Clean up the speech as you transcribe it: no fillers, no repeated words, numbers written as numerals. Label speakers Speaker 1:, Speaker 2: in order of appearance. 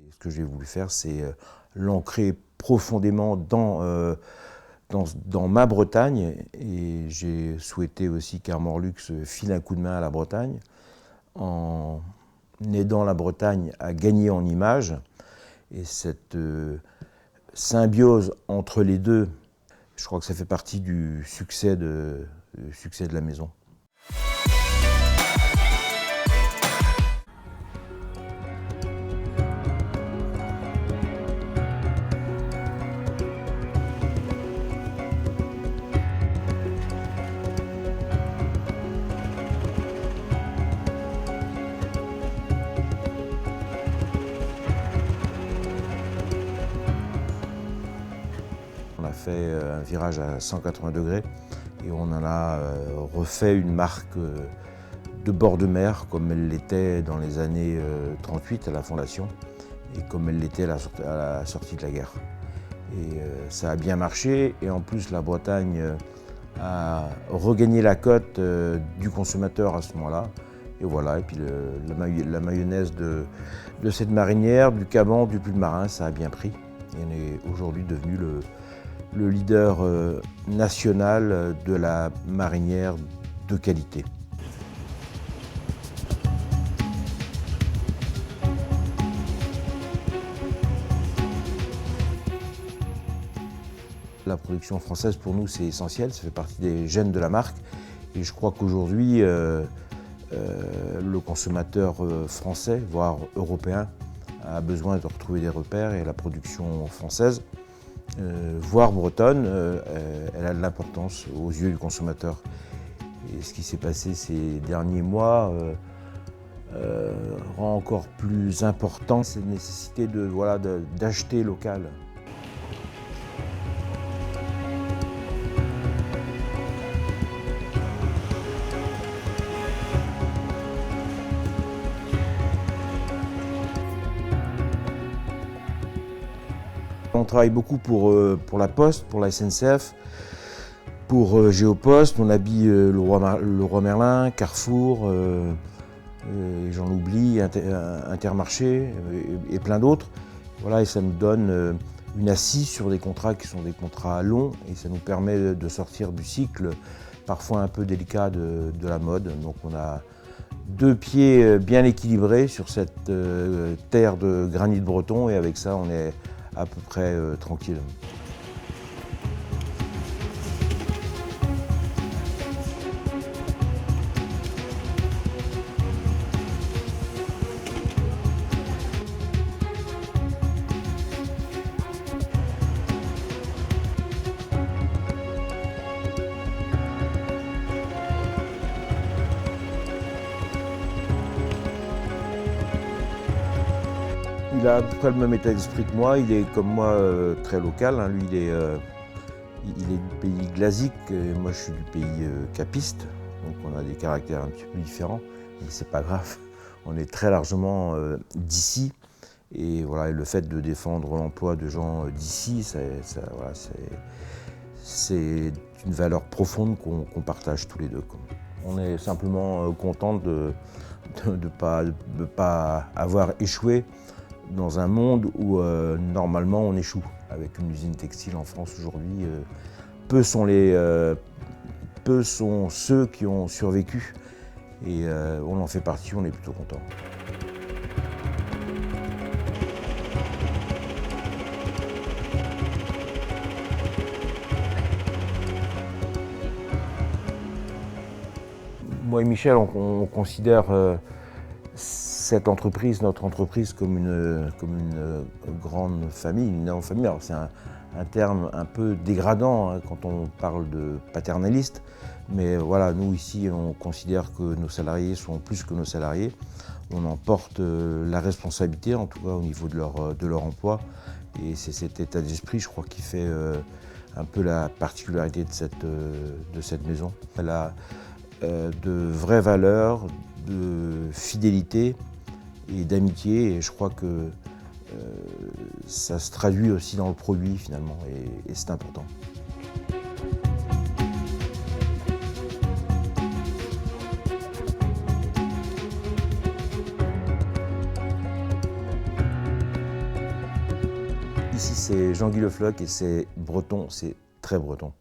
Speaker 1: Et ce que j'ai voulu faire, c'est l'ancrer profondément dans ma Bretagne, et j'ai souhaité aussi qu'Armor Luxe file un coup de main à la Bretagne en aidant la Bretagne à gagner en image. Et cette symbiose entre les deux, je crois que ça fait partie du succès de la maison. On a fait un virage à 180 degrés et on en a refait une marque de bord de mer comme elle l'était dans les années 38 à la fondation et comme elle l'était à la sortie de la guerre. Et ça a bien marché, et en plus la Bretagne a regagné la cote du consommateur à ce moment-là. Et voilà, et puis la mayonnaise de cette marinière, du caban, du pull marin, ça a bien pris. Et on est aujourd'hui devenu le leader national de la marinière de qualité. La production française, pour nous, c'est essentiel, ça fait partie des gènes de la marque. Et je crois qu'aujourd'hui, le consommateur français, voire européen, a besoin de retrouver des repères, et la production française, voire bretonne, elle a de l'importance aux yeux du consommateur. Et ce qui s'est passé ces derniers mois rend encore plus important cette nécessité d'acheter local. On travaille beaucoup pour la Poste, pour la SNCF, pour Géopost. On habille le Roi Merlin, Carrefour, j'en oublie, Intermarché et plein d'autres. Voilà, et ça nous donne une assise sur des contrats qui sont des contrats longs, et ça nous permet de sortir du cycle parfois un peu délicat de la mode. Donc on a deux pieds bien équilibrés sur cette terre de granit breton, et avec ça on est à peu près tranquille. Il a à peu près le même état d'esprit que moi, il est comme moi très local, hein. Lui il est du pays glazique, et moi je suis du pays capiste, donc on a des caractères un petit peu différents, mais c'est pas grave, on est très largement d'ici, et voilà, et le fait de défendre l'emploi de gens d'ici, voilà, c'est une valeur profonde qu'on partage tous les deux, quoi. On est simplement content de ne pas avoir échoué dans un monde où normalement on échoue. Avec une usine textile en France aujourd'hui, peu sont ceux qui ont survécu, et on en fait partie, on est plutôt content. Moi et Michel, on considère cette entreprise, notre entreprise, comme une grande famille, une énorme famille. Alors c'est un terme un peu dégradant hein, quand on parle de paternaliste, mais voilà, nous ici on considère que nos salariés sont plus que nos salariés. On en porte la responsabilité, en tout cas au niveau de leur emploi, et c'est cet état d'esprit, je crois, qui fait un peu la particularité de cette maison. Elle a de vraies valeurs, de fidélité et d'amitié, et je crois que ça se traduit aussi dans le produit finalement, et c'est important. Ici, c'est Jean-Guy Le Floch et c'est breton, c'est très breton.